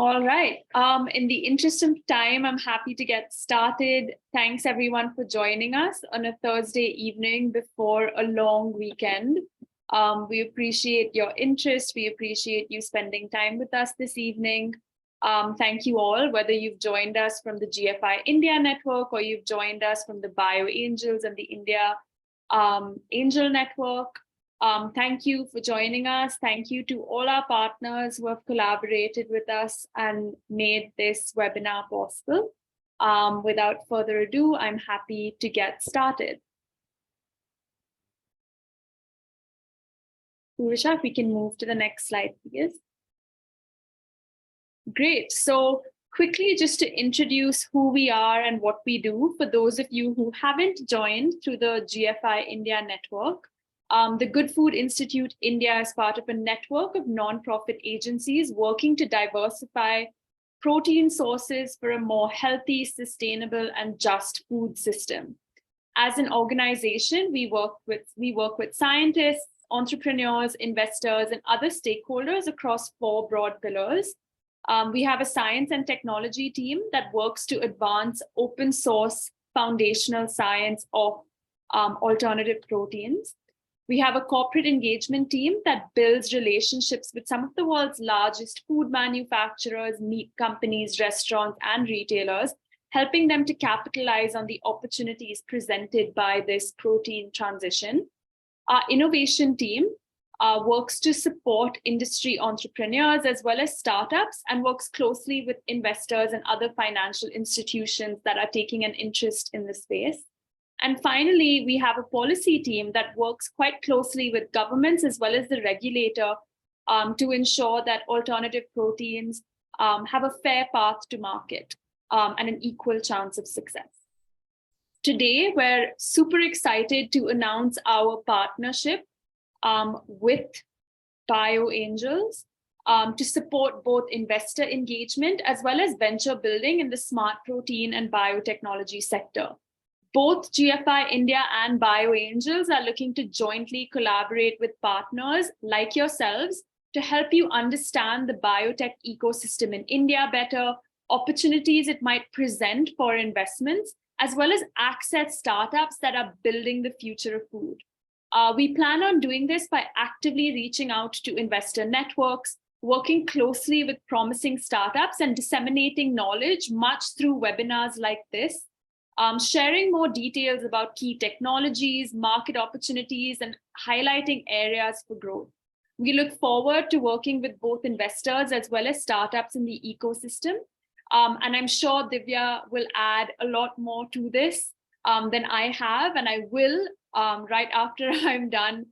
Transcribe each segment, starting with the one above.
All right. In the interest of time, I'm happy to get started. Thanks everyone for joining us on a Thursday evening before a long weekend. We appreciate your interest. We appreciate you spending time with us this evening. Thank you all, whether you've joined us from the GFI India network or you've joined us from the BioAngels and the India Angel Network. Thank you for joining us. Thank you to all our partners who have collaborated with us and made this webinar possible. Without further ado, I'm happy to get started. Purvisha, if we can move to the next slide, please. Great. So quickly, just to introduce who we are and what we do, for those of you who haven't joined through the GFI India network, the Good Food Institute India is part of a network of non-profit agencies working to diversify protein sources for a more healthy, sustainable, and just food system. As an organization, we work with scientists, entrepreneurs, investors, and other stakeholders across 4 broad pillars. We have a science and technology team that works to advance open source foundational science of alternative proteins. We have a corporate engagement team that builds relationships with some of the world's largest food manufacturers, meat companies, restaurants, and retailers, helping them to capitalize on the opportunities presented by this protein transition. Our innovation team works to support industry entrepreneurs as well as startups and works closely with investors and other financial institutions that are taking an interest in the space. And finally, we have a policy team that works quite closely with governments as well as the regulator to ensure that alternative proteins have a fair path to market and an equal chance of success. Today, we're super excited to announce our partnership with BioAngels to support both investor engagement as well as venture building in the smart protein and biotechnology sector. Both GFI India and BioAngels are looking to jointly collaborate with partners like yourselves to help you understand the biotech ecosystem in India better, opportunities it might present for investments, as well as access startups that are building the future of food. We plan on doing this by actively reaching out to investor networks, working closely with promising startups, and disseminating knowledge much through webinars like this. Sharing more details about key technologies, market opportunities, and highlighting areas for growth. We look forward to working with both investors as well as startups in the ecosystem. And I'm sure Divya will add a lot more to this than I have, and I will right after I'm done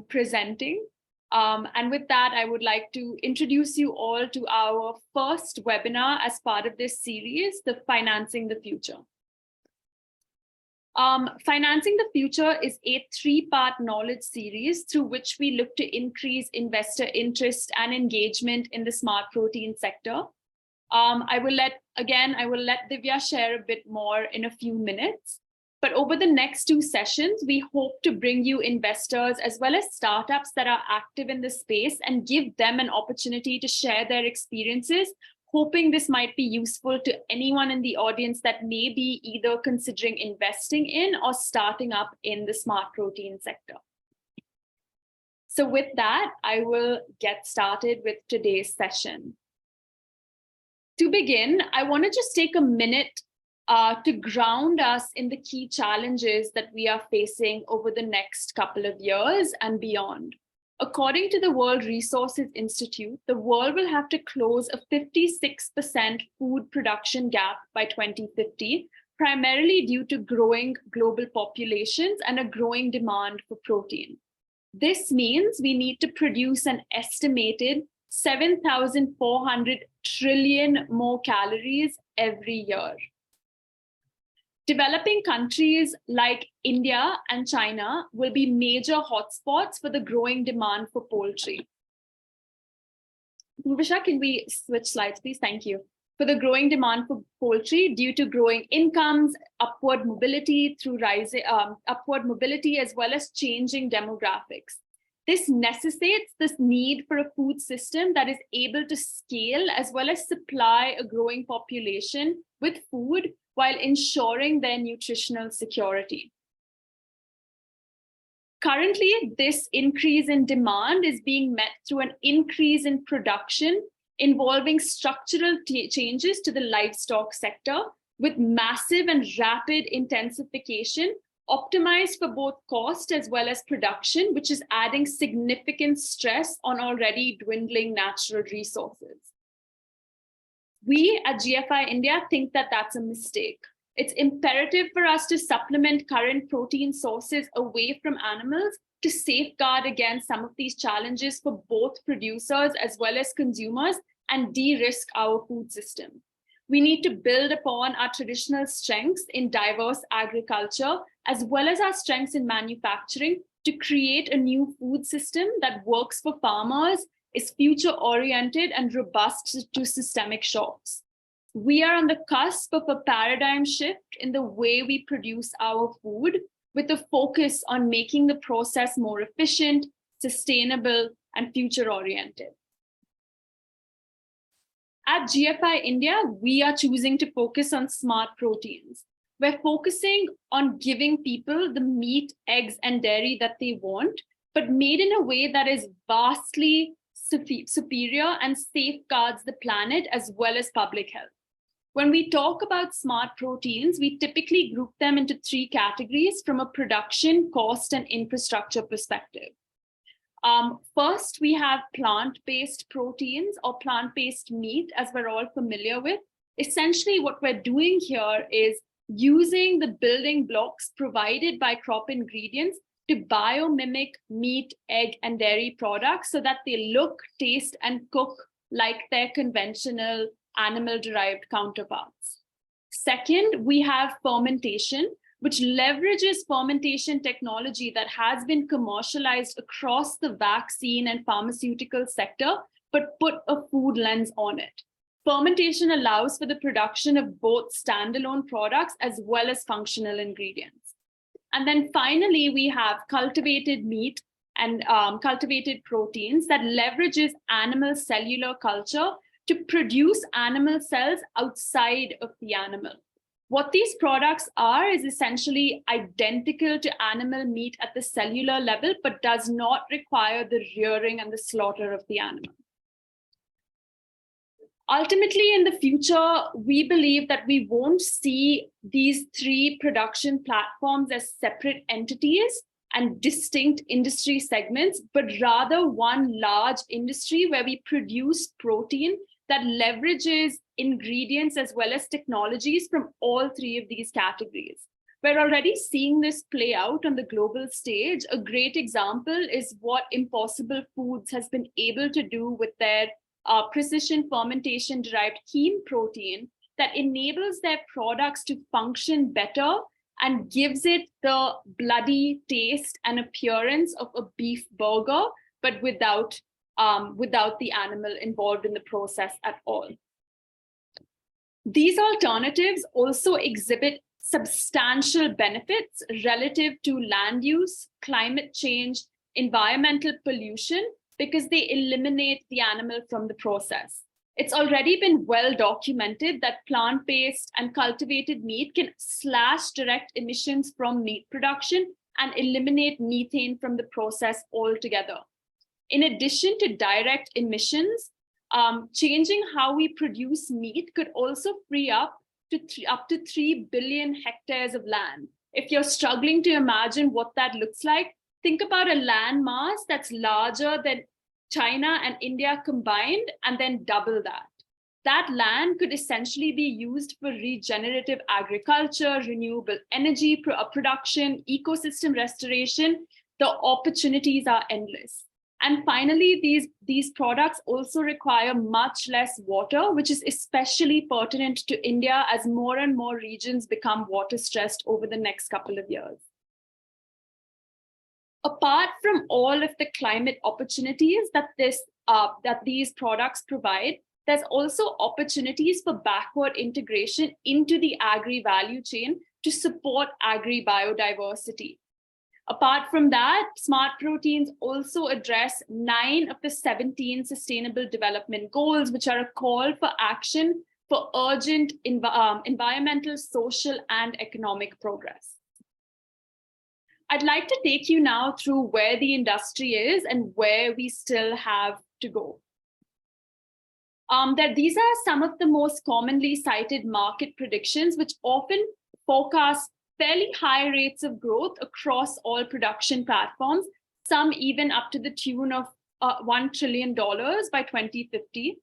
presenting. And with that, I would like to introduce you all to our first webinar as part of this series, the Financing the Future. Financing the Future is a 3-part knowledge series through which we look to increase investor interest and engagement in the smart protein sector. I will let Divya share a bit more in a few minutes. But over the next 2 sessions, we hope to bring you investors as well as startups that are active in the space and give them an opportunity to share their experiences, hoping this might be useful to anyone in the audience that may be either considering investing in or starting up in the smart protein sector. So with that, I will get started with today's session. To begin, I want to just take a minute to ground us in the key challenges that we are facing over the next couple of years and beyond. According to the World Resources Institute, the world will have to close a 56% food production gap by 2050, primarily due to growing global populations and a growing demand for protein. This means we need to produce an estimated 7,400 trillion more calories every year. Developing countries like India and China will be major hotspots for the growing demand for poultry. Purvisha, can we switch slides, please? Thank you. For the growing demand for poultry due to growing incomes, upward mobility as well as changing demographics. This necessitates this need for a food system that is able to scale as well as supply a growing population with food while ensuring their nutritional security. Currently, this increase in demand is being met through an increase in production involving structural changes to the livestock sector with massive and rapid intensification optimized for both cost as well as production, which is adding significant stress on already dwindling natural resources. We at GFI India think that that's a mistake. It's imperative for us to supplement current protein sources away from animals to safeguard against some of these challenges for both producers as well as consumers and de-risk our food system. We need to build upon our traditional strengths in diverse agriculture, as well as our strengths in manufacturing to create a new food system that works for farmers, is future-oriented and robust to systemic shocks. We are on the cusp of a paradigm shift in the way we produce our food, with a focus on making the process more efficient, sustainable, and future-oriented. At GFI India, we are choosing to focus on smart proteins. We're focusing on giving people the meat, eggs, and dairy that they want, but made in a way that is vastly superior and safeguards the planet as well as public health. When we talk about smart proteins, we typically group them into three categories from a production, cost, and infrastructure perspective. First, we have plant-based proteins or plant-based meat, as we're all familiar with. Essentially, what we're doing here is using the building blocks provided by crop ingredients to biomimic meat, egg, and dairy products so that they look, taste, and cook like their conventional animal-derived counterparts. Second, we have fermentation, which leverages fermentation technology that has been commercialized across the vaccine and pharmaceutical sector, but put a food lens on it. Fermentation allows for the production of both standalone products as well as functional ingredients. And then finally, we have cultivated meat and cultivated proteins that leverages animal cellular culture to produce animal cells outside of the animal. What these products are is essentially identical to animal meat at the cellular level, but does not require the rearing and the slaughter of the animal. Ultimately, in the future, we believe that we won't see these three production platforms as separate entities and distinct industry segments, but rather one large industry where we produce protein that leverages ingredients as well as technologies from all three of these categories. We're already seeing this play out on the global stage. A great example is what Impossible Foods has been able to do with their precision fermentation derived heme protein that enables their products to function better and gives it the bloody taste and appearance of a beef burger, but without the animal involved in the process at all. These alternatives also exhibit substantial benefits relative to land use, climate change, environmental pollution, because they eliminate the animal from the process. It's already been well documented that plant-based and cultivated meat can slash direct emissions from meat production and eliminate methane from the process altogether. In addition to direct emissions, changing how we produce meat could also free up to 3 billion hectares of land. If you're struggling to imagine what that looks like, think about a land mass that's larger than China and India combined, and then double that. That land could essentially be used for regenerative agriculture, renewable energy production, ecosystem restoration. The opportunities are endless. And finally, these products also require much less water, which is especially pertinent to India as more and more regions become water stressed over the next couple of years. Apart from all of the climate opportunities that these products provide, there's also opportunities for backward integration into the agri value chain to support agri biodiversity. Apart from that, smart proteins also address 9 of the 17 sustainable development goals, which are a call for action for urgent environmental, social, and economic progress. I'd like to take you now through where the industry is and where we still have to go. These are some of the most commonly cited market predictions, which often forecast fairly high rates of growth across all production platforms, some even up to the tune of $1 trillion by 2050.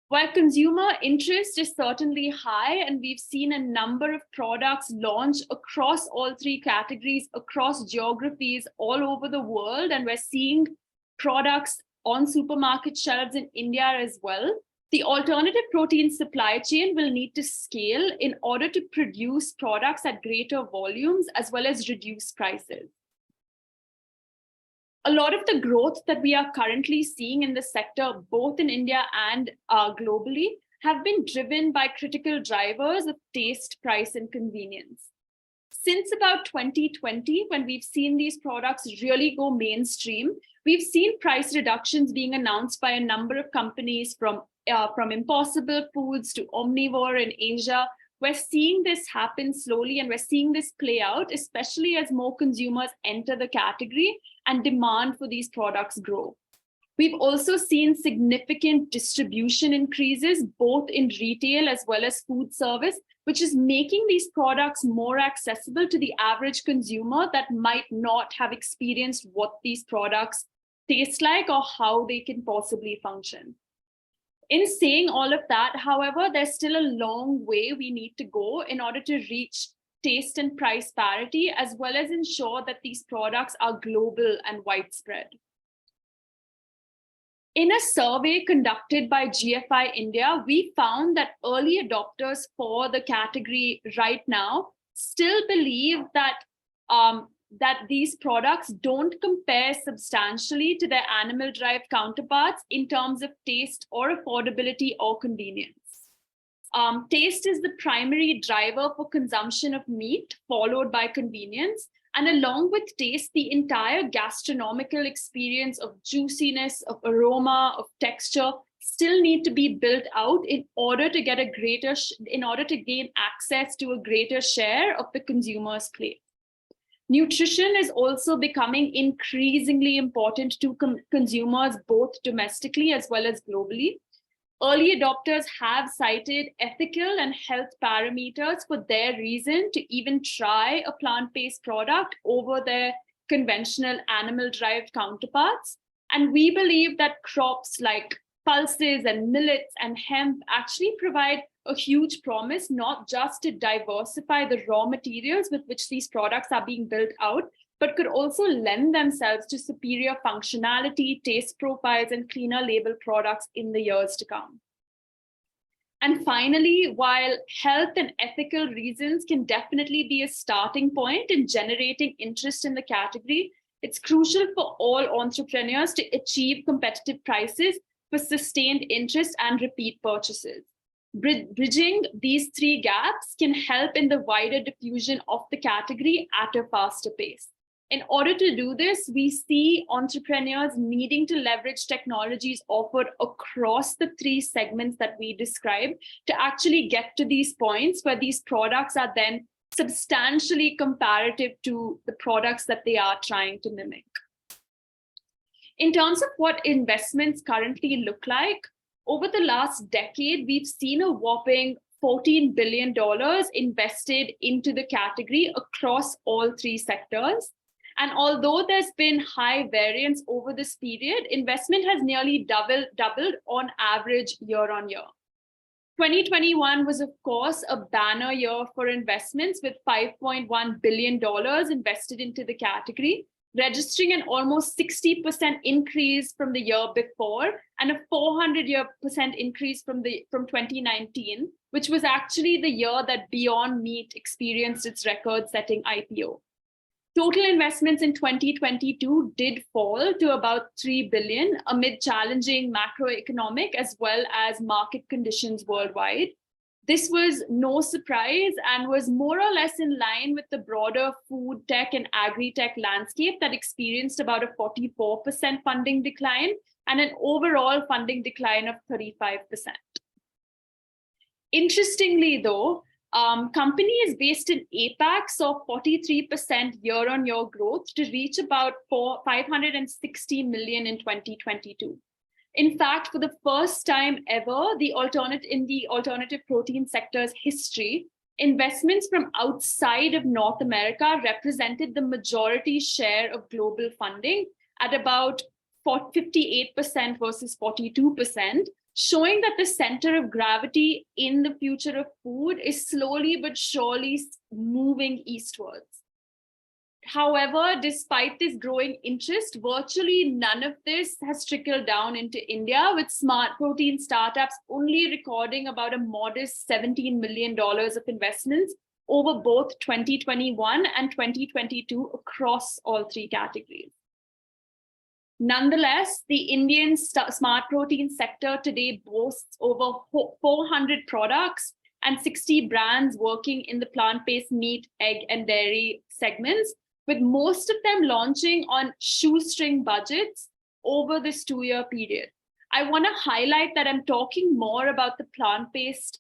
While consumer interest is certainly high, and we've seen a number of products launch across all 3 categories, across geographies all over the world, and we're seeing products on supermarket shelves in India as well, the alternative protein supply chain will need to scale in order to produce products at greater volumes as well as reduce prices. A lot of the growth that we are currently seeing in the sector, both in India and globally, have been driven by critical drivers of taste, price, and convenience. Since about 2020, when we've seen these products really go mainstream, we've seen price reductions being announced by a number of companies from Impossible Foods to Omnivore in Asia. We're seeing this happen slowly, and we're seeing this play out, especially as more consumers enter the category and demand for these products grow. We've also seen significant distribution increases, both in retail as well as food service, which is making these products more accessible to the average consumer that might not have experienced what these products taste like or how they can possibly function. In saying all of that, however, there's still a long way we need to go in order to reach taste and price parity, as well as ensure that these products are global and widespread. In a survey conducted by GFI India, we found that early adopters for the category right now still believe that these products don't compare substantially to their animal-derived counterparts in terms of taste or affordability or convenience. Taste is the primary driver for consumption of meat, followed by convenience. And along with taste, the entire gastronomical experience of juiciness, of aroma, of texture still need to be built out in order to get in order to gain access to a greater share of the consumer's plate. Nutrition is also becoming increasingly important to consumers, both domestically as well as globally. Early adopters have cited ethical and health parameters for their reason to even try a plant-based product over their conventional animal-derived counterparts. And we believe that crops like pulses and millets and hemp actually provide a huge promise, not just to diversify the raw materials with which these products are being built out, but could also lend themselves to superior functionality, taste profiles, and cleaner label products in the years to come. And finally, while health and ethical reasons can definitely be a starting point in generating interest in the category, it's crucial for all entrepreneurs to achieve competitive prices for sustained interest and repeat purchases. Bridging these 3 gaps can help in the wider diffusion of the category at a faster pace. In order to do this, we see entrepreneurs needing to leverage technologies offered across the 3 segments that we described to actually get to these points where these products are then substantially comparative to the products that they are trying to mimic. In terms of what investments currently look like, over the last decade, we've seen a whopping $14 billion invested into the category across all 3 sectors. And although there's been high variance over this period, investment has nearly doubled on average year on year. 2021 was, of course, a banner year for investments with $5.1 billion invested into the category, registering an almost 60% increase from the year before and a 400% increase from 2019, which was actually the year that Beyond Meat experienced its record-setting IPO. Total investments in 2022 did fall to about $3 billion amid challenging macroeconomic as well as market conditions worldwide. This was no surprise and was more or less in line with the broader food tech and agri-tech landscape that experienced about a 44% funding decline and an overall funding decline of 35%. Interestingly, though, companies based in APAC saw 43% year-on-year growth to reach about 560 million in 2022. In fact, for the first time ever, in the alternative protein sector's history, investments from outside of North America represented the majority share of global funding at about 58% versus 42%, showing that the center of gravity in the future of food is slowly but surely moving eastwards. However, despite this growing interest, virtually none of this has trickled down into India, with smart protein startups only recording about a modest $17 million of investments over both 2021 and 2022 across all three categories. Nonetheless, the Indian smart protein sector today boasts over 400 products and 60 brands working in the plant-based meat, egg, and dairy segments, with most of them launching on shoestring budgets over this 2-year period. I want to highlight that I'm talking more about the plant-based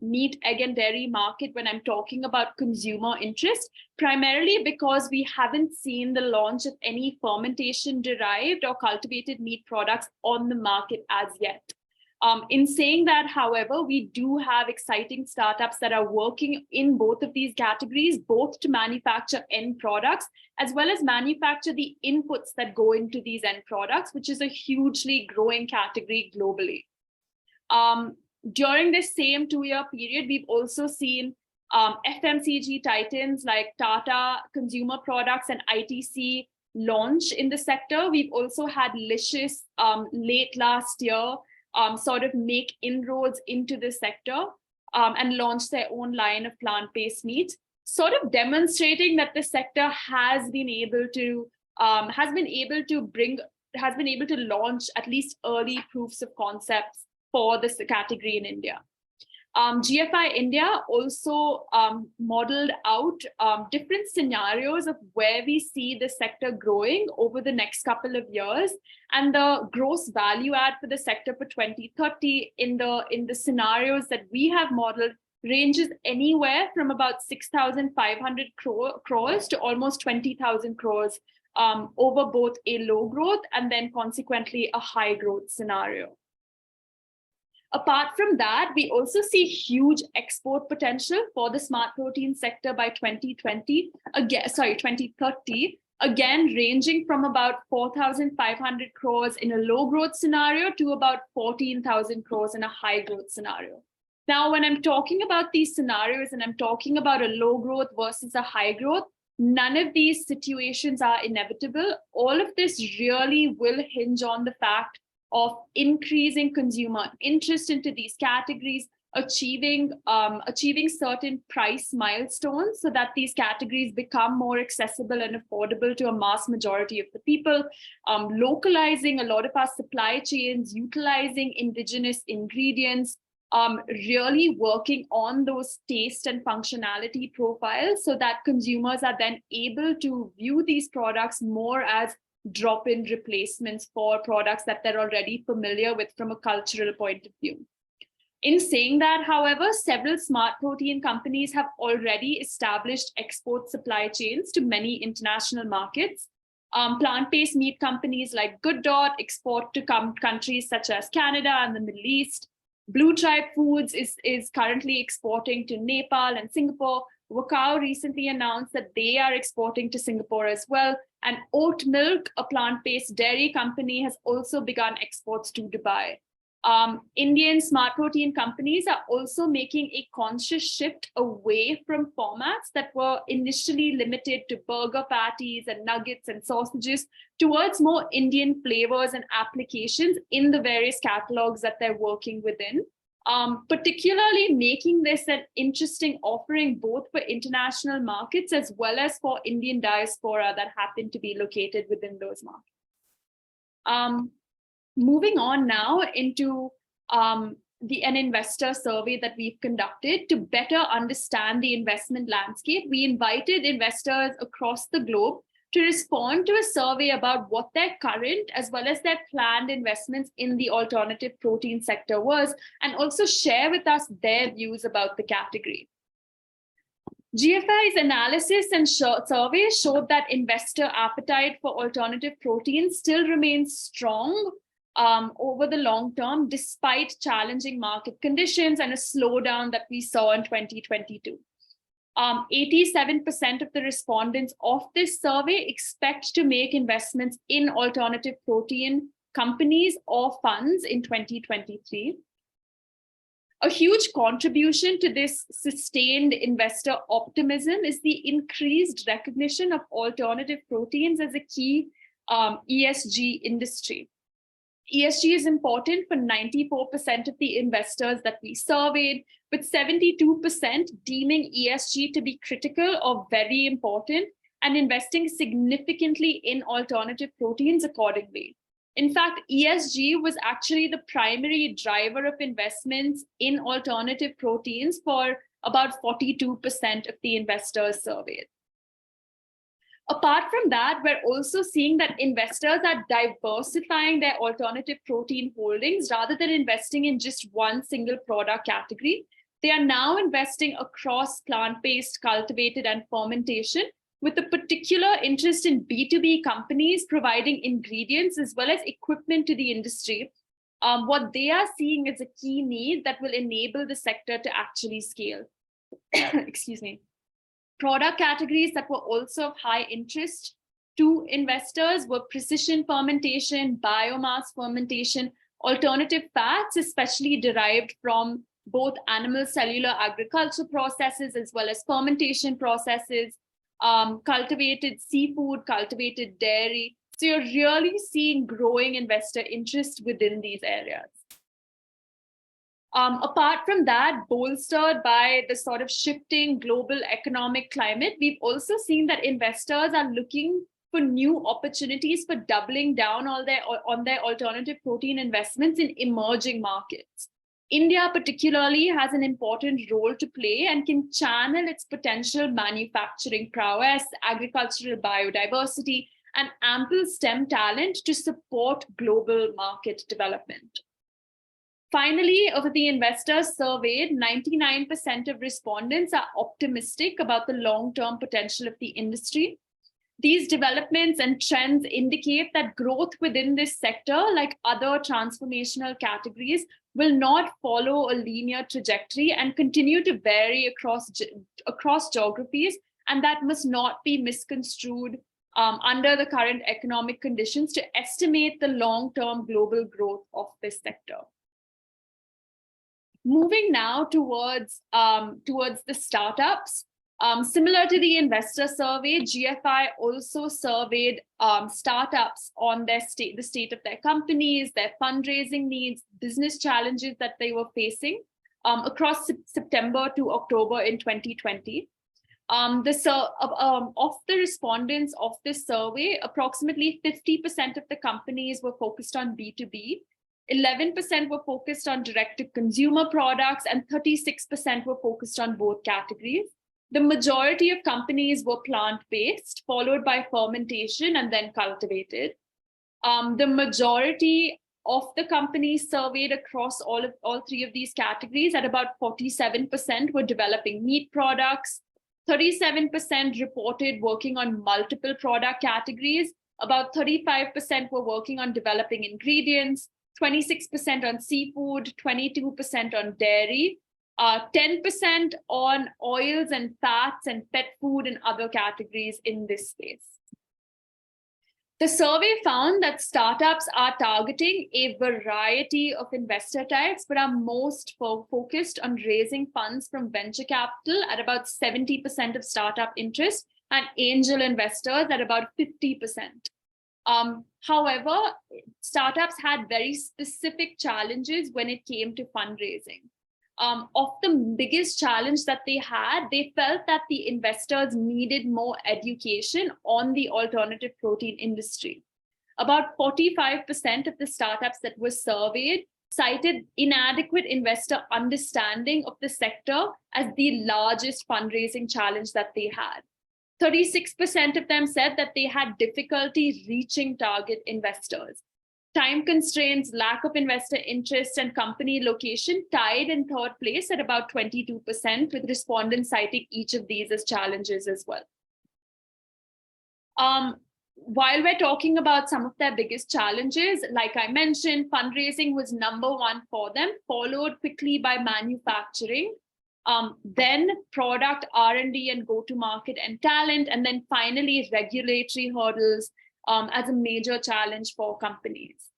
meat, egg, and dairy market when I'm talking about consumer interest, primarily because we haven't seen the launch of any fermentation-derived or cultivated meat products on the market as yet. In saying that, however, we do have exciting startups that are working in both of these categories, both to manufacture end products, as well as manufacture the inputs that go into these end products, which is a hugely growing category globally. During this same 2-year period, we've also seen FMCG titans like Tata Consumer Products and ITC launch in the sector. We've also had Licious late last year sort of make inroads into the sector and launch their own line of plant-based meat, sort of demonstrating that the sector has been able to launch at least early proofs of concepts for this category in India. GFI India also modeled out different scenarios of where we see the sector growing over the next couple of years, and the gross value add for the sector for 2030 in the scenarios that we have modeled ranges anywhere from about 6,500 crores to almost 20,000 crores over both a low growth and then consequently a high growth scenario. Apart from that, we also see huge export potential for the smart protein sector by 2030, again, ranging from about 4,500 crores in a low growth scenario to about 14,000 crores in a high growth scenario. Now, when I'm talking about these scenarios and I'm talking about a low growth versus a high growth, none of these situations are inevitable. All of this really will hinge on the fact of increasing consumer interest into these categories, achieving certain price milestones so that these categories become more accessible and affordable to a mass majority of the people, localizing a lot of our supply chains, utilizing indigenous ingredients, really working on those taste and functionality profiles so that consumers are then able to view these products more as drop-in replacements for products that they're already familiar with from a cultural point of view. In saying that, however, several smart protein companies have already established export supply chains to many international markets. Plant-based meat companies like Good Dot export to countries such as Canada and the Middle East. Blue Tribe Foods is currently exporting to Nepal and Singapore. Wakao recently announced that they are exporting to Singapore as well. And Oat Milk, a plant-based dairy company, has also begun exports to Dubai. Indian smart protein companies are also making a conscious shift away from formats that were initially limited to burger patties and nuggets and sausages towards more Indian flavors and applications in the various catalogs that they're working within. Particularly making this an interesting offering both for international markets as well as for Indian diaspora that happen to be located within those markets. Moving on now into an investor survey that we've conducted to better understand the investment landscape. We invited investors across the globe to respond to a survey about what their current as well as their planned investments in the alternative protein sector was, and also share with us their views about the category. GFI's analysis and survey showed that investor appetite for alternative proteins still remains strong over the long term, despite challenging market conditions and a slowdown that we saw in 2022. 87% of the respondents of this survey expect to make investments in alternative protein companies or funds in 2023. A huge contribution to this sustained investor optimism is the increased recognition of alternative proteins as a key ESG industry. ESG is important for 94% of the investors that we surveyed, with 72% deeming ESG to be critical or very important and investing significantly in alternative proteins accordingly. In fact, ESG was actually the primary driver of investments in alternative proteins for about 42% of the investors surveyed. Apart from that, we're also seeing that investors are diversifying their alternative protein holdings rather than investing in just one single product category. They are now investing across plant-based, cultivated, and fermentation, with a particular interest in B2B companies providing ingredients as well as equipment to the industry. What they are seeing is a key need that will enable the sector to actually scale. Excuse me. Product categories that were also of high interest to investors were precision fermentation, biomass fermentation, alternative fats, especially derived from both animal cellular agriculture processes as well as fermentation processes, cultivated seafood, cultivated dairy. So you're really seeing growing investor interest within these areas. Apart from that, bolstered by the sort of shifting global economic climate, we've also seen that investors are looking for new opportunities for doubling down on their alternative protein investments in emerging markets. India particularly has an important role to play and can channel its potential manufacturing prowess, agricultural biodiversity, and ample STEM talent to support global market development. Finally, of the investors surveyed, 99% of respondents are optimistic about the long-term potential of the industry. These developments and trends indicate that growth within this sector, like other transformational categories, will not follow a linear trajectory and continue to vary across geographies, and that must not be misconstrued under the current economic conditions to estimate the long-term global growth of this sector. Moving now towards the startups. Similar to the investor survey, GFI also surveyed startups on the state of their companies, their fundraising needs, business challenges that they were facing across September to October in 2020. Of the respondents of this survey, approximately 50% of the companies were focused on B2B, 11% were focused on direct-to-consumer products, and 36% were focused on both categories. The majority of companies were plant-based, followed by fermentation and then cultivated. The majority of the companies surveyed across all three of these categories, at about 47%, were developing meat products. 37% reported working on multiple product categories. About 35% were working on developing ingredients, 26% on seafood, 22% on dairy, 10% on oils and fats and pet food and other categories in this space. The survey found that startups are targeting a variety of investor types, but are most focused on raising funds from venture capital at about 70% of startup interest and angel investors at about 50%. However, startups had very specific challenges when it came to fundraising. Of the biggest challenge that they had, they felt that the investors needed more education on the alternative protein industry. About 45% of the startups that were surveyed cited inadequate investor understanding of the sector as the largest fundraising challenge that they had. 36% of them said that they had difficulty reaching target investors. Time constraints, lack of investor interest, and company location tied in third place at about 22%, with respondents citing each of these as challenges as well. While we're talking about some of their biggest challenges, like I mentioned, fundraising was #1 for them, followed quickly by manufacturing, then product R&D and go-to-market and talent, and then finally regulatory hurdles as a major challenge for companies.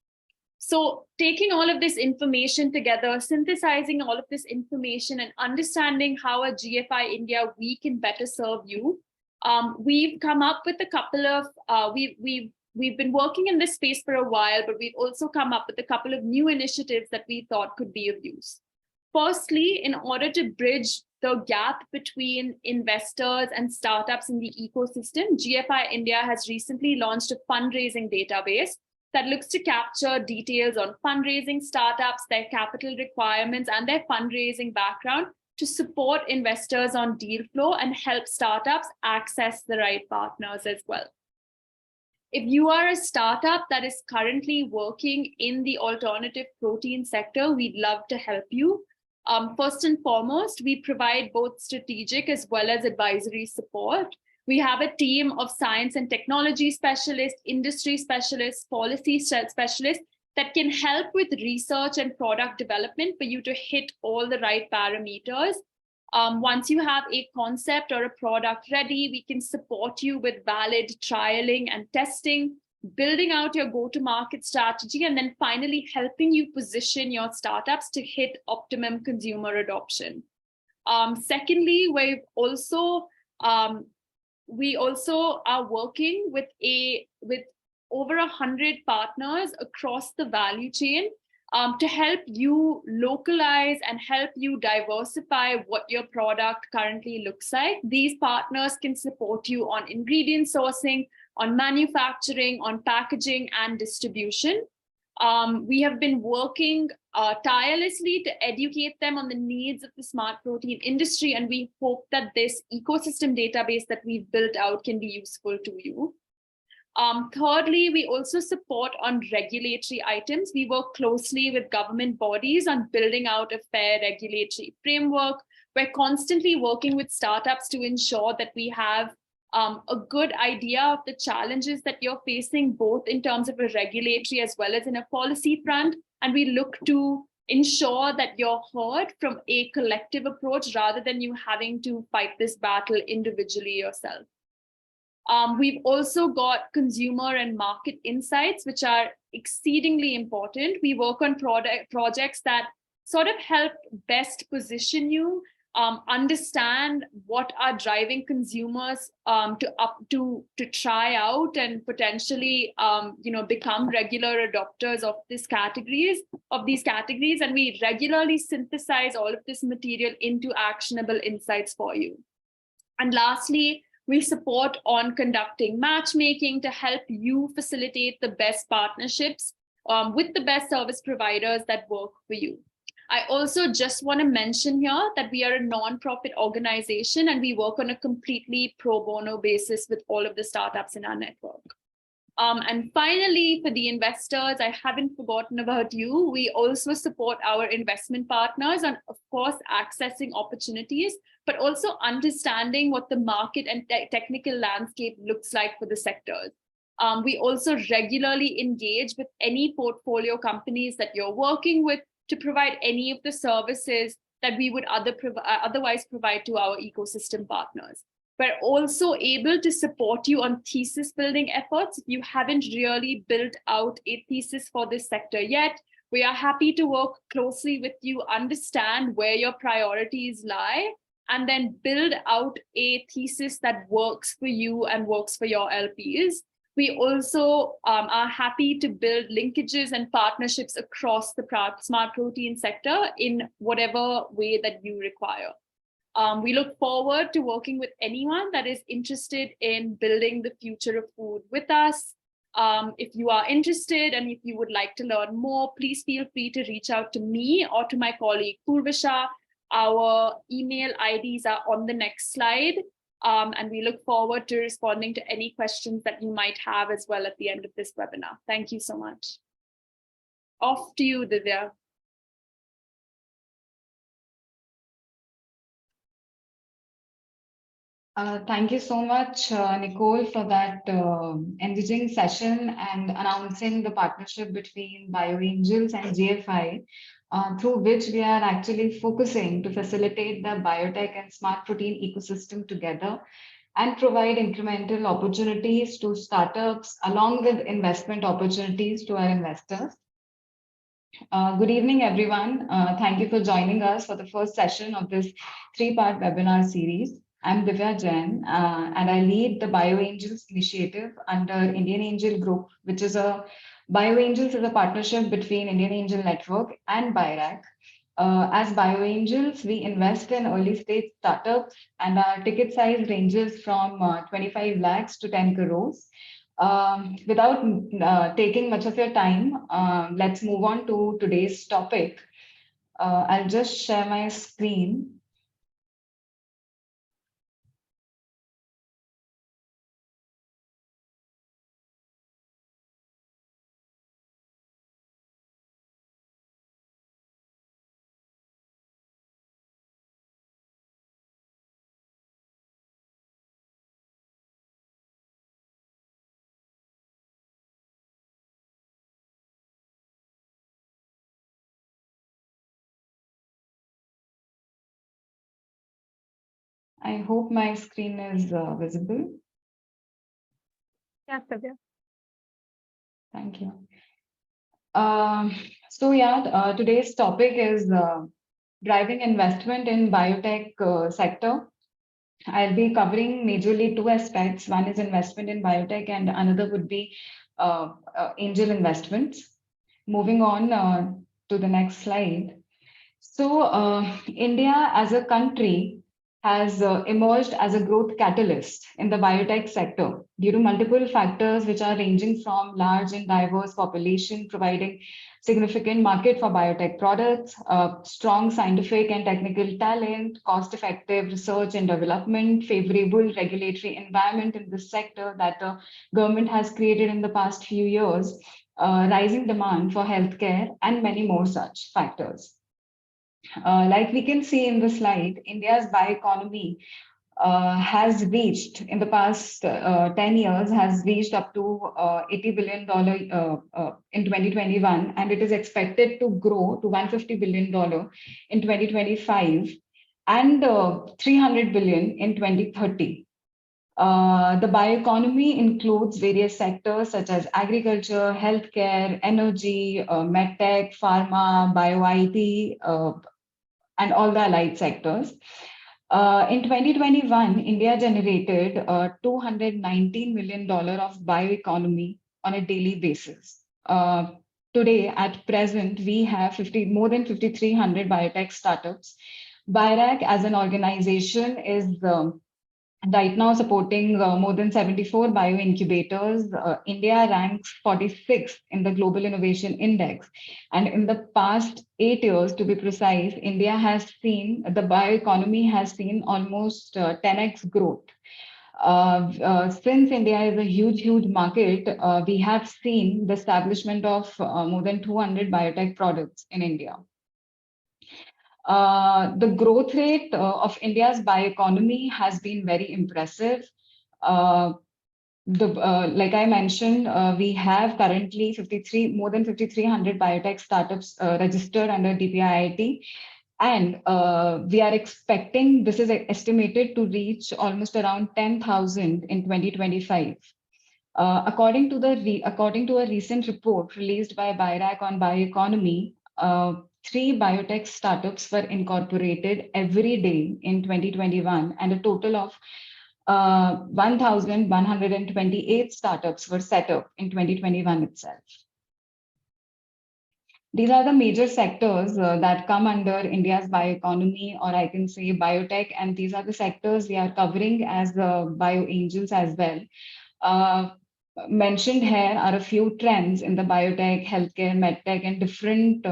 So taking all of this information together, synthesizing all of this information and understanding how at GFI India we can better serve you, we've come up with a couple of, we've been working in this space for a while, but we've also come up with a couple of new initiatives that we thought could be of use. Firstly, in order to bridge the gap between investors and startups in the ecosystem, GFI India has recently launched a fundraising database that looks to capture details on fundraising startups, their capital requirements, and their fundraising background to support investors on deal flow and help startups access the right partners as well. If you are a startup that is currently working in the alternative protein sector, we'd love to help you. First and foremost, we provide both strategic as well as advisory support. We have a team of science and technology specialists, industry specialists, policy specialists that can help with research and product development for you to hit all the right parameters. Once you have a concept or a product ready, we can support you with valid trialing and testing, building out your go-to-market strategy, and then finally helping you position your startups to hit optimum consumer adoption. Secondly, we also are working with over 100 partners across the value chain to help you localize and help you diversify what your product currently looks like. These partners can support you on ingredient sourcing, on manufacturing, on packaging, and distribution. We have been working tirelessly to educate them on the needs of the smart protein industry, and we hope that this ecosystem database that we've built out can be useful to you. Thirdly, we also support on regulatory items. We work closely with government bodies on building out a fair regulatory framework. We're constantly working with startups to ensure that we have a good idea of the challenges that you're facing, both in terms of a regulatory as well as in a policy front. And we look to ensure that you're heard from a collective approach rather than you having to fight this battle individually yourself. We've also got consumer and market insights, which are exceedingly important. We work on projects that sort of help best position you, understand what are driving consumers to try out and potentially become regular adopters of these categories. And we regularly synthesize all of this material into actionable insights for you. And lastly, we support on conducting matchmaking to help you facilitate the best partnerships with the best service providers that work for you. I also just want to mention here that we are a non-profit organization and we work on a completely pro bono basis with all of the startups in our network. And finally, for the investors, I haven't forgotten about you. We also support our investment partners on, of course, accessing opportunities, but also understanding what the market and technical landscape looks like for the sectors. We also regularly engage with any portfolio companies that you're working with to provide any of the services that we would otherwise provide to our ecosystem partners. We're also able to support you on thesis building efforts. If you haven't really built out a thesis for this sector yet, we are happy to work closely with you, understand where your priorities lie, and then build out a thesis that works for you and works for your LPs. We also are happy to build linkages and partnerships across the smart protein sector in whatever way that you require. We look forward to working with anyone that is interested in building the future of food with us. If you are interested and if you would like to learn more, please feel free to reach out to me or to my colleague Purvisha. Our email IDs are on the next slide. And we look forward to responding to any questions that you might have as well at the end of this webinar. Thank you so much. Off to you, Divya. Thank you so much, Nicole, for that engaging session and announcing the partnership between BioAngels and GFI, through which we are actually focusing to facilitate the biotech and smart protein ecosystem together and provide incremental opportunities to startups along with investment opportunities to our investors. Good evening, everyone. Thank you for joining us for the first session of this three-part webinar series. I'm Divya Jain, and I lead the BioAngels initiative under Indian Angel Group, which is BioAngels is a partnership between Indian Angel Network and BIRAC. As BioAngels, we invest in early stage startups, and our ticket size ranges from 25 lakhs to 10 crores. Without taking much of your time, let's move on to today's topic. I'll just share my screen. I hope my screen is visible. Yes, Divya. Thank you. Today's topic is driving investment in biotech sector. I'll be covering majorly two aspects. One is investment in biotech, and another would be angel investments. Moving on to the next slide. So, India as a country has emerged as a growth catalyst in the biotech sector due to multiple factors, which are ranging from large and diverse population providing significant market for biotech products, strong scientific and technical talent, cost-effective research and development, favorable regulatory environment in this sector that the government has created in the past few years, rising demand for healthcare, and many more such factors. Like we can see in the slide, India's bioeconomy has reached in the past 10 years has reached up to $80 billion in 2021, and it is expected to grow to $150 billion in 2025 and $300 billion in 2030. The bioeconomy includes various sectors such as agriculture, healthcare, energy, medtech, pharma, bio-IT, and all the allied sectors. In 2021, India generated $219 million of bioeconomy on a daily basis. Today, at present, we have more than 5,300 biotech startups. BIRAC as an organization is right now supporting more than 74 bioincubators. India ranks 46th in the Global Innovation Index. And in the past 8 years, to be precise, India has seen, the bioeconomy has seen almost 10x growth. Since India is a huge market, we have seen the establishment of more than 200 biotech products in India. The growth rate of India's bioeconomy has been very impressive. Like I mentioned, we have currently more than 5,300 biotech startups registered under DPIIT, and we are expecting this is estimated to reach almost around 10,000 in 2025. According to a recent report released by BIRAC on bioeconomy, 3 biotech startups were incorporated every day in 2021, and a total of 1,128 startups were set up in 2021 itself. These are the major sectors that come under India's bioeconomy, or I can say biotech, and these are the sectors we are covering as BioAngels as well. mentioned here are a few trends in the biotech, healthcare, medtech, and different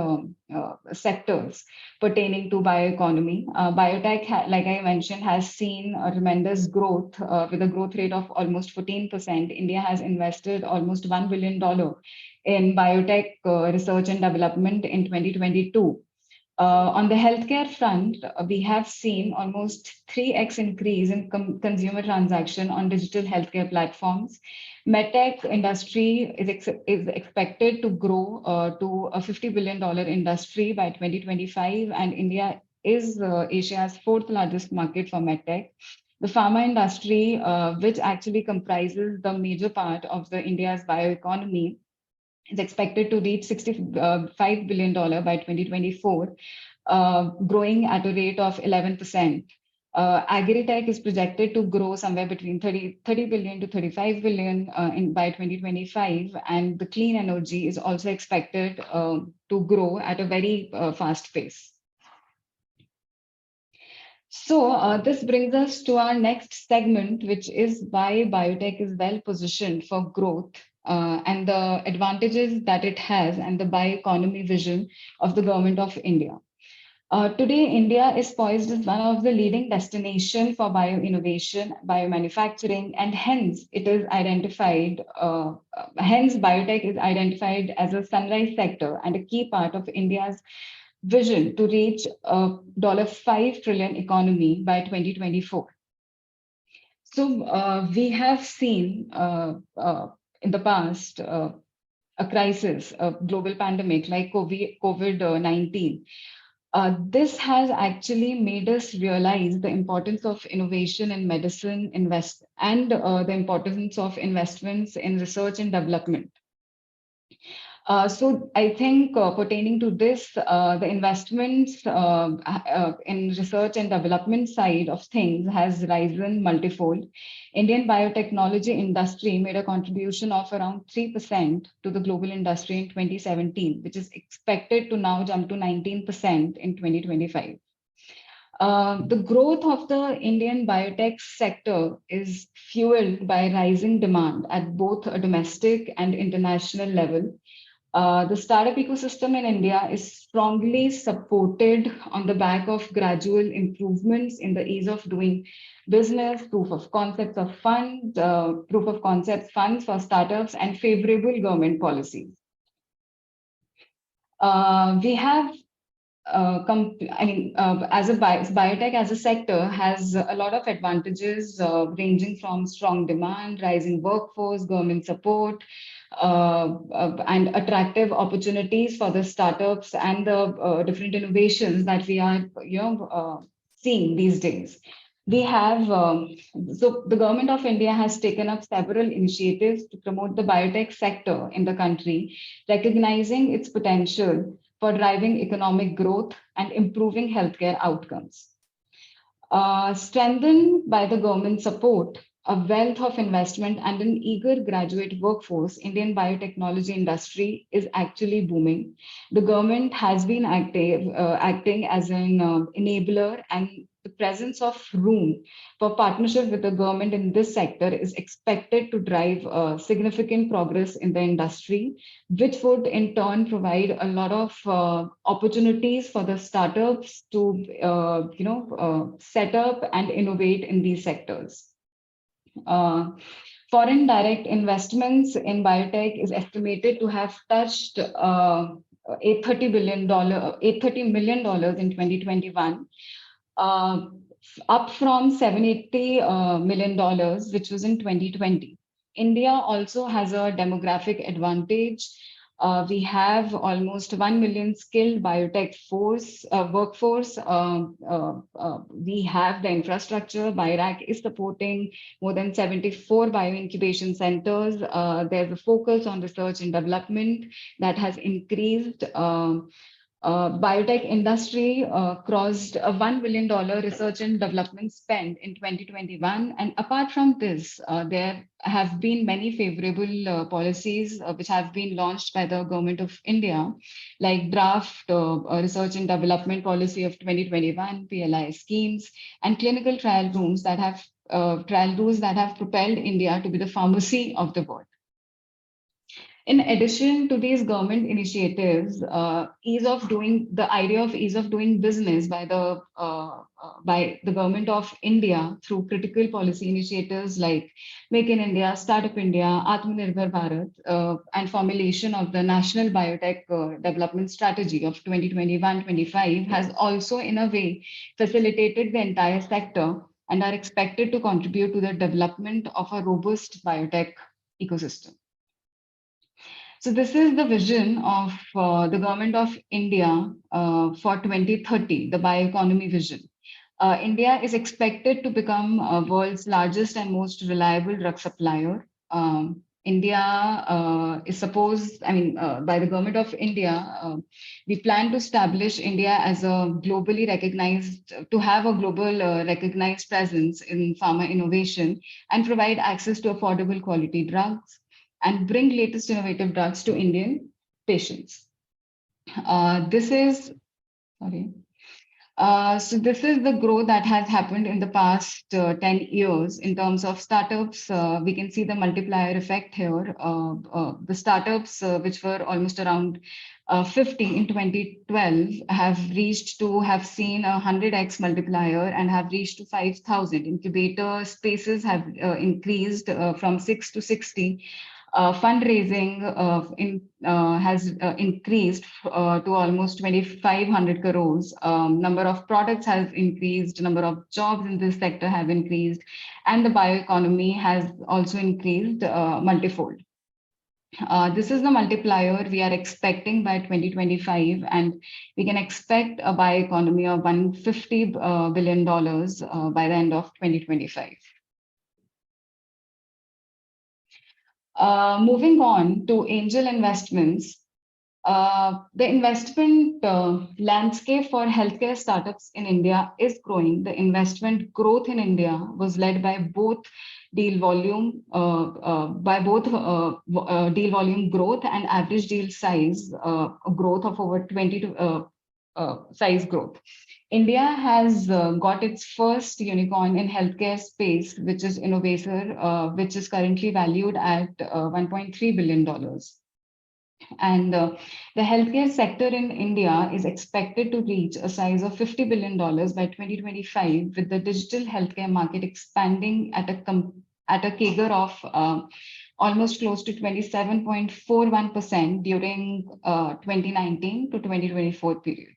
sectors pertaining to bioeconomy. Biotech, like I mentioned, has seen a tremendous growth with a growth rate of almost 14%. India has invested almost $1 billion in biotech research and development in 2022. On the healthcare front, we have seen almost 3x increase in consumer transaction on digital healthcare platforms. MedTech industry is expected to grow to a $50 billion industry by 2025, and India is Asia's fourth largest market for MedTech. The pharma industry, which actually comprises the major part of the India's bioeconomy, is expected to reach $65 billion by 2024, growing at a rate of 11%. Agri-tech is projected to grow somewhere between 30 billion to 35 billion by 2025, and the clean energy is also expected to grow at a very fast pace. So this brings us to our next segment, which is why biotech is well positioned for growth and the advantages that it has and the bioeconomy vision of the government of India. Today, India is poised as one of the leading destinations for bio-innovation, biomanufacturing, and hence it is identified, hence biotech is identified as a sunrise sector and a key part of India's vision to reach a $5 trillion economy by 2024. So we have seen in the past a crisis, a global pandemic like COVID-19. This has actually made us realize the importance of innovation in medicine, and the importance of investments in research and development. So I think pertaining to this, the investments in research and development side of things has risen multifold. Indian biotechnology industry made a contribution of around 3% to the global industry in 2017, which is expected to now jump to 19% in 2025. The growth of the Indian biotech sector is fueled by rising demand at both a domestic and international level. The startup ecosystem in India is strongly supported on the back of gradual improvements in the ease of doing business, proof of concepts funds for startups, and favorable government policies. We have biotech as a sector has a lot of advantages ranging from strong demand, rising workforce, government support, and attractive opportunities for the startups and the different innovations that we are, seeing these days. We have, so the government of India has taken up several initiatives to promote the biotech sector in the country, recognizing its potential for driving economic growth and improving healthcare outcomes. Strengthened by the government support, a wealth of investment, and an eager graduate workforce, Indian biotechnology industry is actually booming. The government has been acting as an enabler, and the presence of room for partnership with the government in this sector is expected to drive significant progress in the industry, which would in turn provide a lot of opportunities for the startups to set up and innovate in these sectors. Foreign direct investments in biotech is estimated to have touched $830 million in 2021, up from $780 million, which was in 2020. India also has a demographic advantage. We have almost 1 million skilled biotech workforce. We have the infrastructure. BIRAC is supporting more than 74 bioincubation centers. There's a focus on research and development that has increased. Biotech industry crossed a $1 billion research and development spend in 2021. And apart from this, there have been many favorable policies which have been launched by the government of India, like draft research and development policy of 2021, PLI schemes, and clinical trial rules that have propelled India to be the pharmacy of the world. In addition to these government initiatives, the idea of ease of doing business by the government of India through critical policy initiatives like Make in India, Startup India, Atmanirbhar Bharat, and formulation of the National Biotech Development Strategy of 2021-25 has also, in a way, facilitated the entire sector and are expected to contribute to the development of a robust biotech ecosystem. So this is the vision of the government of India for 2030, the bioeconomy vision. India is expected to become world's largest and most reliable drug supplier. India is supposed, by the government of India, we plan to establish India as a globally recognized, to have a global recognized presence in pharma innovation and provide access to affordable quality drugs and bring latest innovative drugs to Indian patients. This is, sorry. So this is the growth that has happened in the past 10 years in terms of startups. We can see the multiplier effect here. The startups, which were almost around 50 in 2012, have seen a 100x multiplier and have reached to 5,000. Incubator spaces have increased from 6 to 60. Fundraising has increased to almost 2,500 crores. Number of products has increased, number of jobs in this sector have increased, and the bioeconomy has also increased multifold. This is the multiplier we are expecting by 2025, and we can expect a bioeconomy of $150 billion by the end of 2025. Moving on to angel investments, the investment landscape for healthcare startups in India is growing. The investment growth in India was led by both deal volume, deal volume growth and average deal size growth of over 20 to size growth. India has got its first unicorn in healthcare space, which is Innovator, which is currently valued at $1.3 billion. And the healthcare sector in India is expected to reach a size of $50 billion by 2025, with the digital healthcare market expanding at a CAGR of almost close to 27.41% during 2019 to 2024 period.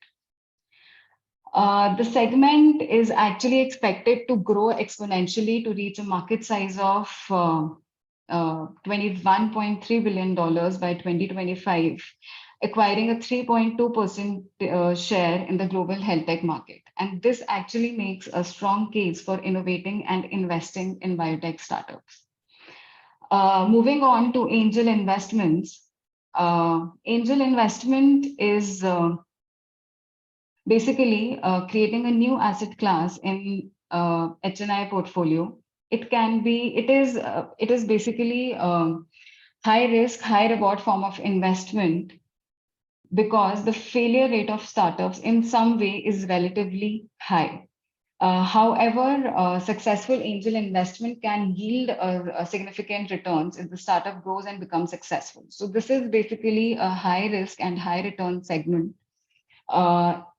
The segment is actually expected to grow exponentially to reach a market size of $21.3 billion by 2025, acquiring a 3.2% share in the global health tech market. And this actually makes a strong case for innovating and investing in biotech startups. Moving on to angel investments. Angel investment is basically creating a new asset class in HNI portfolio. It is basically high risk, high reward form of investment, because the failure rate of startups in some way is relatively high. However, successful angel investment can yield a significant returns if the startup grows and becomes successful. So this is basically a high risk and high return segment.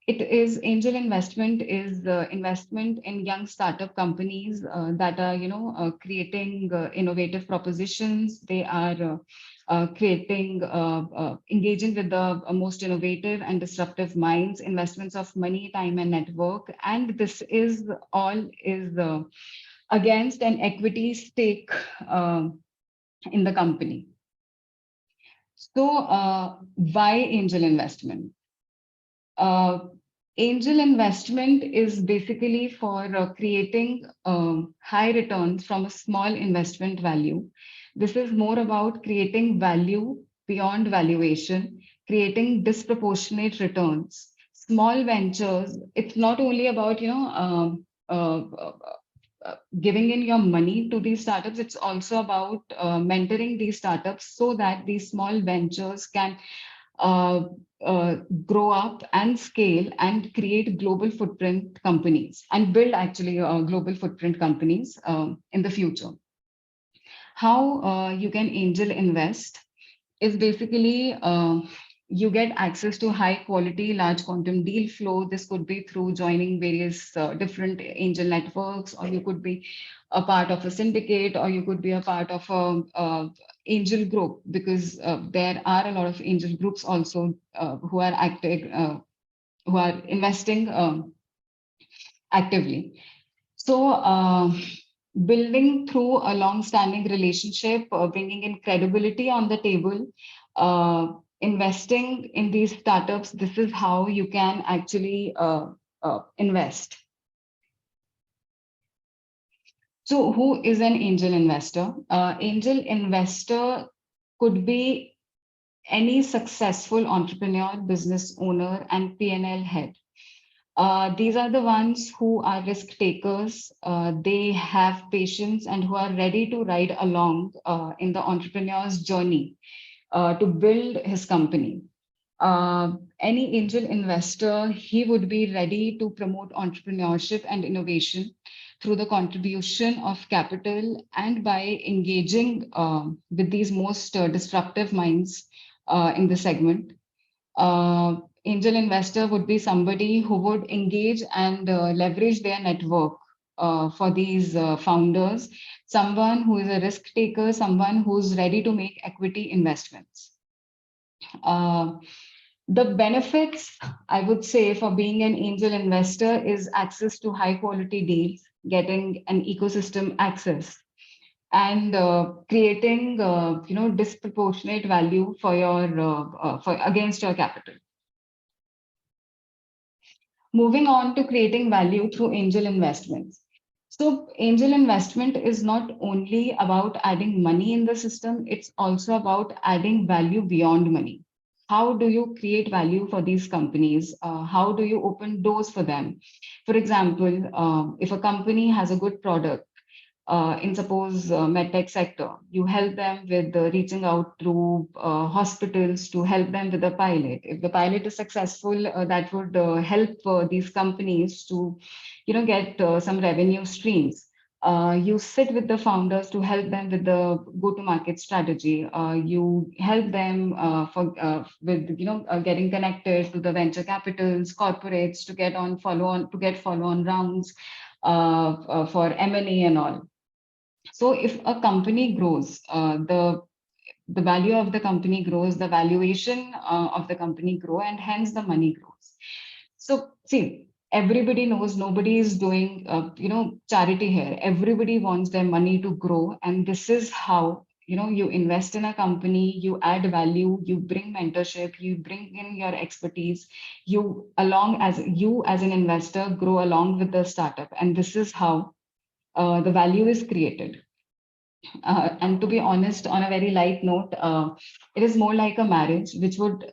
Angel investment is investment in young startup companies that are creating innovative propositions. They are creating engaging with the most innovative and disruptive minds, investments of money, time, and network. And this is all against an equity stake in the company. So why angel investment? Angel investment is basically for creating high returns from a small investment value. This is more about creating value beyond valuation, creating disproportionate returns. Small ventures, it's not only about giving in your money to these startups, it's also about mentoring these startups so that these small ventures can grow up and scale and create global footprint companies and build actually global footprint companies in the future. How you can angel invest? is basically you get access to high quality, large quantum deal flow. This could be through joining various different angel networks, or you could be a part of a syndicate, or you could be a part of a angel group, because there are a lot of angel groups also who are active, who are investing actively. So, building through a long-standing relationship, bringing in credibility on the table, investing in these startups, this is how you can actually invest. So, who is an angel investor? Angel investor could be any successful entrepreneur, business owner, and P&L head. These are the ones who are risk takers. They have patience and who are ready to ride along in the entrepreneur's journey to build his company. Any angel investor, he would be ready to promote entrepreneurship and innovation through the contribution of capital and by engaging with these most disruptive minds in the segment. Angel investor would be somebody who would engage and leverage their network for these founders, someone who is a risk taker, someone who's ready to make equity investments. Uh, the benefits, I would say, for being an angel investor is access to high quality deals, getting an ecosystem access, and creating disproportionate value for your for against your capital. Moving on to creating value through angel investments. So angel investment is not only about adding money in the system, it's also about adding value beyond money. How do you create value for these companies? How do you open doors for them? For example, if a company has a good product, in suppose medtech sector, you help them with reaching out through hospitals to help them with the pilot. If the pilot is successful, that would help these companies to, get some revenue streams. You sit with the founders to help them with the go-to-market strategy. You help them with getting connected to the venture capitals, corporates to get follow-on rounds for M&A and all. So if a company grows, the value of the company grows, the valuation of the company grow, and hence the money grows. So see, everybody knows nobody is doing charity here. Everybody wants their money to grow, and this is how you invest in a company, you add value, you bring mentorship, you bring in your expertise, you as an investor grow along with the startup, and this is how the value is created. And to be honest, on a very light note, it is more like a marriage, which would,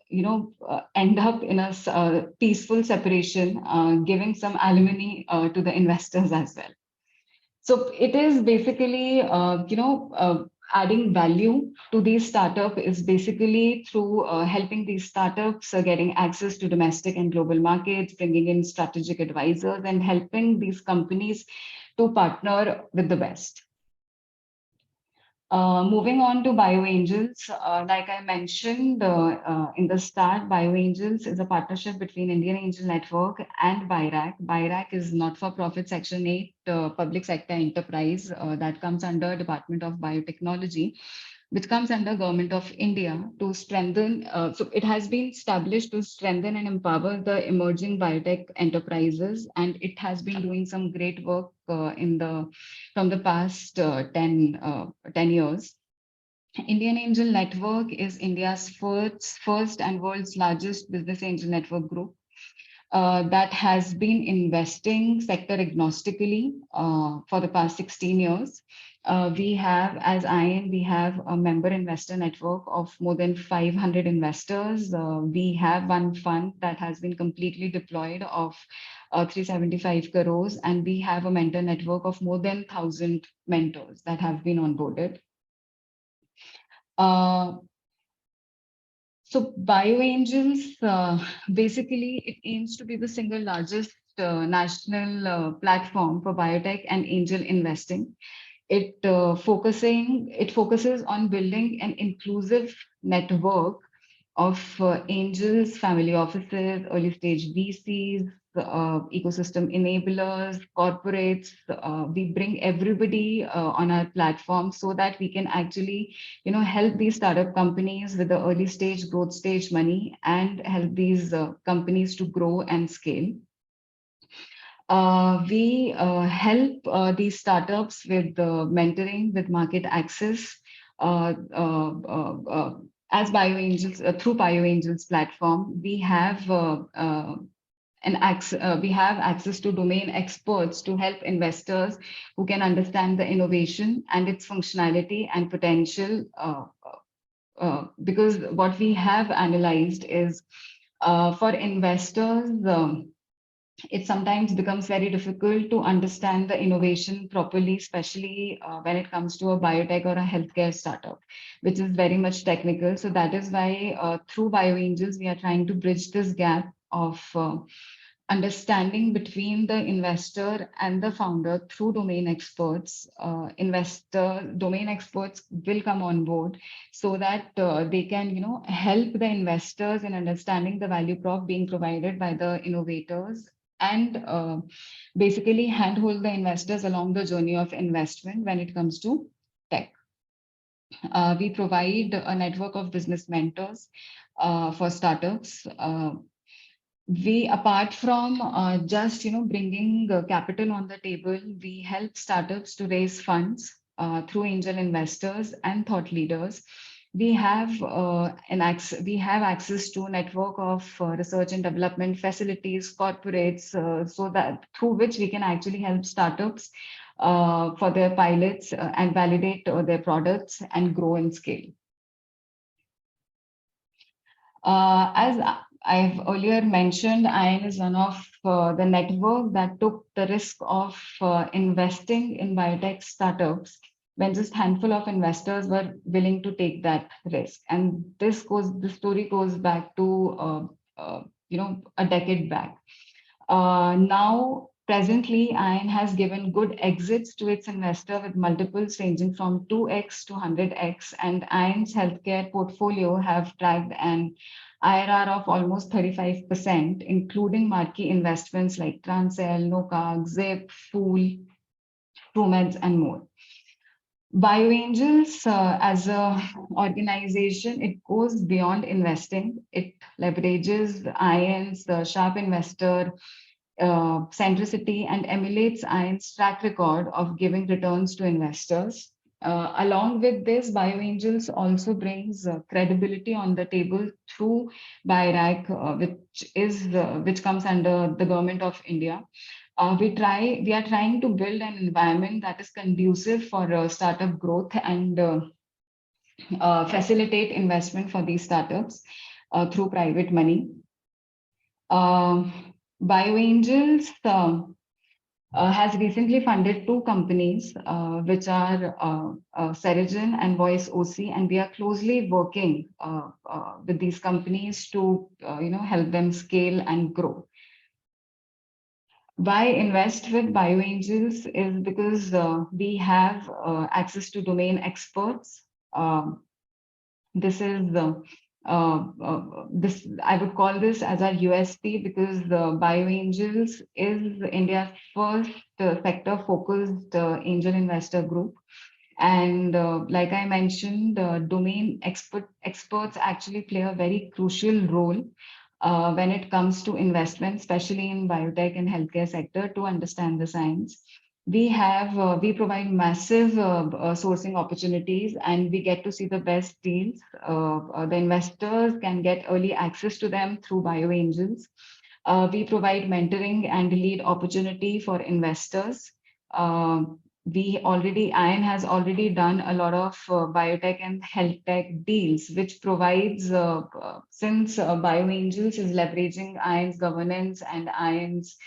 end up in a peaceful separation, giving some alimony to the investors as well. So it is basically, adding value to these startups is basically through helping these startups getting access to domestic and global markets, bringing in strategic advisors, and helping these companies to partner with the best. Moving on to BioAngels, like I mentioned in the start, BioAngels is a partnership between Indian Angel Network and BIRAC. BIRAC is not-for-profit Section 8 public sector enterprise that comes under Department of Biotechnology, which comes under Government of India to strengthen. So it has been established to strengthen and empower the emerging biotech enterprises, and it has been doing some great work from the past 10 years. Indian Angel Network is India's first and world's largest business angel network group that has been investing sector agnostically for the past 16 years. We have, as IAN, we have a member investor network of more than 500 investors. We have one fund that has been completely deployed of 375 crores, and we have a mentor network of more than 1,000 mentors that have been onboarded. So BioAngels, basically, it aims to be the single largest national platform for biotech and angel investing. It focuses on building an inclusive network of angels, family offices, early stage VCs, ecosystem enablers, corporates. We bring everybody on our platform so that we can actually, help these startup companies with the early stage, growth stage money and help these companies to grow and scale. We help these startups with mentoring, with market access, uh, uh, as BioAngels, through BioAngels platform. We have access to domain experts to help investors who can understand the innovation and its functionality and potential. Because what we have analyzed is for investors. It sometimes becomes very difficult to understand the innovation properly, especially when it comes to a biotech or a healthcare startup, which is very much technical. So that is why through BioAngels, we are trying to bridge this gap of understanding between the investor and the founder through domain experts. Investor domain experts will come on board so that they can, help the investors in understanding the value prop being provided by the innovators and basically handhold the investors along the journey of investment when it comes to tech. We provide a network of business mentors for startups. We, apart from just bringing capital on the table, we help startups to raise funds through angel investors and thought leaders. We have access to a network of research and development facilities, corporates, so that through which we can actually help startups for their pilots and validate their products and grow and scale. As I've earlier mentioned, IAN is one of the network that took the risk of investing in biotech startups when just handful of investors were willing to take that risk. And the story goes back to a decade back. Now, presently, IAN has given good exits to its investor with multiples ranging from 2x to 100x, and IAN's healthcare portfolio have tracked an IRR of almost 35%, including marquee investments like Transcell, Nocag, Zip, Fool, TrueMeds, and more. BioAngels, as a organization, it goes beyond investing. It leverages IAN's sharp investor centricity and emulates IAN's track record of giving returns to investors. Along with this, BioAngels also brings credibility on the table through BIRAC, which comes under the government of India. We are trying to build an environment that is conducive for startup growth and facilitate investment for these startups through private money. BioAngels has recently funded two companies, which are Serigen and Voice OC, and we are closely working with these companies to help them scale and grow. Why invest with BioAngels is because we have access to domain experts. This is this I would call this as our USP because the BioAngels is India's first sector focused angel investor group. And like I mentioned, domain experts actually play a very crucial role when it comes to investment, especially in biotech and healthcare sector, to understand the science. We provide massive sourcing opportunities, and we get to see the best deals. The investors can get early access to them through BioAngels. We provide mentoring and lead opportunity for investors. IAN has already done a lot of biotech and health tech deals, which provides, since BioAngels is leveraging IAN's governance and IAN's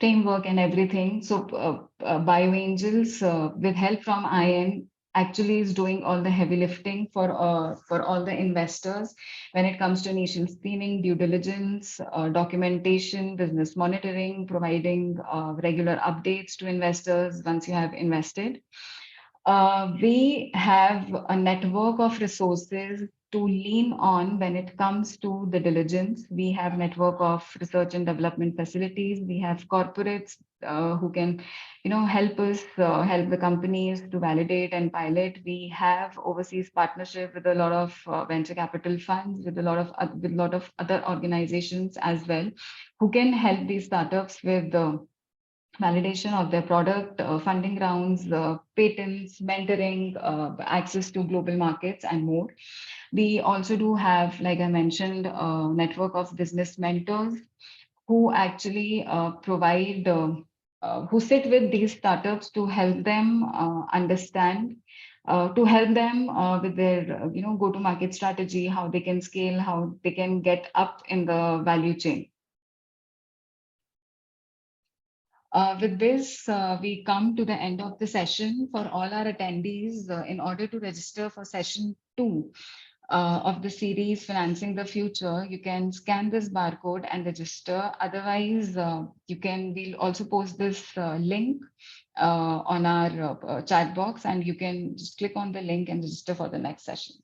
framework and everything. So BioAngels, with help from IAN actually is doing all the heavy lifting for all the investors when it comes to initial screening, due diligence, documentation, business monitoring, providing regular updates to investors once you have invested. We have a network of resources to lean on when it comes to the diligence. We have network of research and development facilities. We have corporates who can, help us help the companies to validate and pilot. We have overseas partnership with a lot of venture capital funds, with a lot of other organizations as well, who can help these startups with the validation of their product, funding rounds, patents, mentoring, access to global markets, and more. We also do have, like I mentioned, a network of business mentors who actually who sit with these startups to help them understand. To help them with their, go-to-market strategy, how they can scale, how they can get up in the value chain. With this, we come to the end of the session. For all our attendees, in order to register for session 2 of the series Financing the Future, you can scan this barcode and register. Otherwise, we'll also post this link on our chat box, and you can just click on the link and register for the next session.